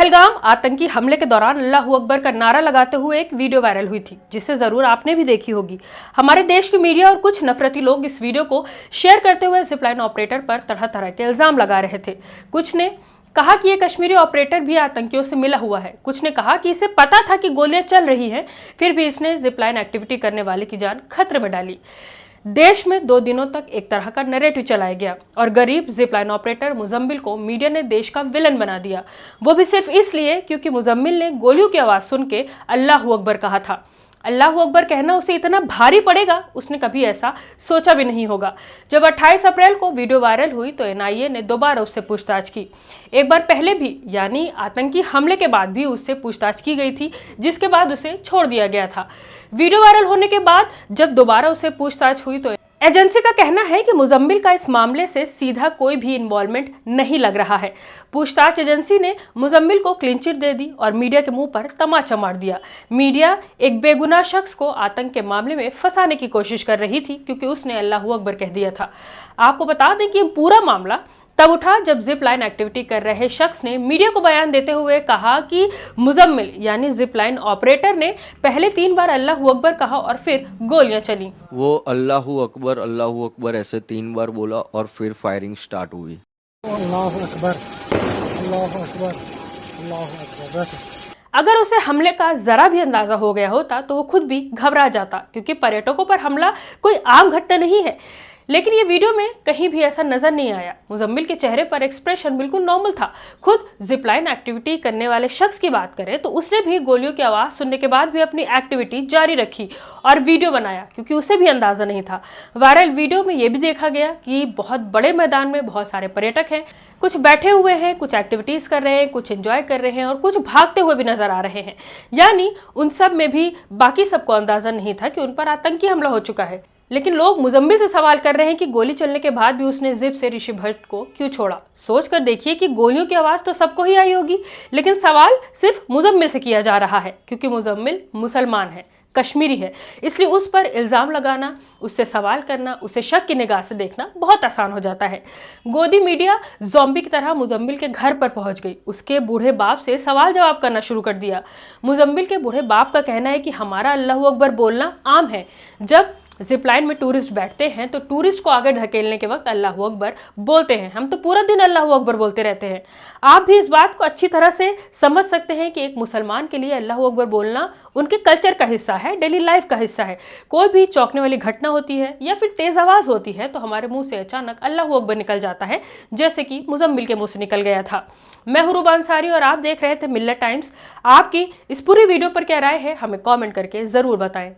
पहलगाम आतंकी हमले के दौरान अल्लाहू अकबर का नारा लगाते हुए एक वीडियो वायरल हुई थी, जिसे जरूर आपने भी देखी होगी। हमारे देश की मीडिया और कुछ नफरती लोग इस वीडियो को शेयर करते हुए जिपलाइन ऑपरेटर पर तरह तरह के इल्जाम लगा रहे थे। कुछ ने कहा कि ये कश्मीरी ऑपरेटर भी आतंकियों से मिला हुआ है, कुछ ने कहा कि इसे पता था कि गोलियां चल रही हैं, फिर भी इसने जिपलाइन एक्टिविटी करने वाले की जान खतरे में डाली। देश में 2 दिनों तक एक तरह का नैरेटिव चलाया गया और गरीब जिपलाइन ऑपरेटर मुजम्मिल को मीडिया ने देश का विलन बना दिया, वो भी सिर्फ इसलिए क्योंकि मुजम्मिल ने गोलियों की आवाज सुन के अल्लाहू अकबर कहा था। अल्लाहू अकबर कहना उसे इतना भारी पड़ेगा, उसने कभी ऐसा सोचा भी नहीं होगा। जब 28 अप्रैल को वीडियो वायरल हुई तो एनआईए ने दोबारा उससे पूछताछ की। एक बार पहले भी, यानी आतंकी हमले के बाद भी उससे पूछताछ की गई थी, जिसके बाद उसे छोड़ दिया गया था। वीडियो वायरल होने के बाद जब दोबारा उससे पूछताछ हुई तो एजेंसी का कहना है कि मुजम्मिल का इस मामले से सीधा कोई भी इन्वॉल्वमेंट नहीं लग रहा है। पूछताछ एजेंसी ने मुजम्मिल को क्लीन चिट दे दी और मीडिया के मुंह पर तमाचा मार दिया। मीडिया एक बेगुनाह शख्स को आतंक के मामले में फंसाने की कोशिश कर रही थी क्योंकि उसने अल्लाहू अकबर कह दिया था। आपको बता दें कि पूरा मामला तब उठा जब जिपलाइन एक्टिविटी कर रहे शख्स ने मीडिया को बयान देते हुए कहा कि मुजम्मिल यानी जिपलाइन ऑपरेटर ने पहले 3 बार अल्लाहू अकबर कहा और फिर गोलियां चली। वो अल्लाहू अकबर ऐसे 3 बार बोला और फिर फायरिंग स्टार्ट हुई। अल्लाहू अकबर, अल्लाहू अकबर, अल्लाहू अकबर। अगर उसे हमले का जरा भी अंदाजा हो गया होता तो वो खुद भी घबरा जाता, क्योंकि पर्यटकों पर हमला कोई आम घटना नहीं है। लेकिन ये वीडियो में कहीं भी ऐसा नजर नहीं आया। मुजम्मिल के चेहरे पर एक्सप्रेशन बिल्कुल नॉर्मल था। खुद जिपलाइन एक्टिविटी करने वाले शख्स की बात करें तो उसने भी गोलियों की आवाज सुनने के बाद भी अपनी एक्टिविटी जारी रखी और वीडियो बनाया, क्योंकि उसे भी अंदाजा नहीं था। वायरल वीडियो में यह भी देखा गया कि बहुत बड़े मैदान में बहुत सारे पर्यटक हैं, कुछ बैठे हुए हैं, कुछ एक्टिविटीज कर रहे हैं, कुछ एंजॉय कर रहे हैं और कुछ भागते हुए भी नजर आ रहे हैं। यानी उन सब में भी बाकी सबको अंदाजा नहीं था कि उन पर आतंकी हमला हो चुका है। लेकिन लोग मुजम्मिल से सवाल कर रहे हैं कि गोली चलने के बाद भी उसने जिप से ऋषि भट्ट को क्यों छोड़ा। सोच कर देखिए कि गोलियों की आवाज तो सबको ही आई होगी, लेकिन सवाल सिर्फ मुजम्मिल से किया जा रहा है, क्योंकि मुजम्मिल मुसलमान है, कश्मीरी है, इसलिए उस पर इल्जाम लगाना, उससे सवाल करना, उसे शक की निगाह से देखना बहुत आसान हो जाता है। गोदी मीडिया ज़ॉम्बी की तरह मुजम्मिल के घर पर पहुंच गई, उसके बूढ़े बाप से सवाल जवाब करना शुरू कर दिया। मुजम्मिल के बूढ़े बाप का कहना है कि हमारा अल्लाहू अकबर बोलना आम है। जब जिपलाइन में टूरिस्ट बैठते हैं तो टूरिस्ट को आगे धकेलने के वक्त अल्लाहू अकबर बोलते हैं। हम तो पूरा दिन अल्लाहू अकबर बोलते रहते हैं। आप भी इस बात को अच्छी तरह से समझ सकते हैं कि एक मुसलमान के लिए अल्लाहू अकबर बोलना उनके कल्चर का हिस्सा है, डेली लाइफ का हिस्सा है। कोई भी चौंकने वाली घटना होती है या फिर तेज आवाज होती है तो हमारे मुंह से अचानक अल्लाहू अकबर निकल जाता है, जैसे कि मुजम्मिल के मुंह से निकल गया था। मैं हूं रूबा अंसारी और आप देख रहे थे मिल्लत टाइम्स। आपकी इस पूरी वीडियो पर क्या राय है, हमें कॉमेंट करके जरूर बताएं।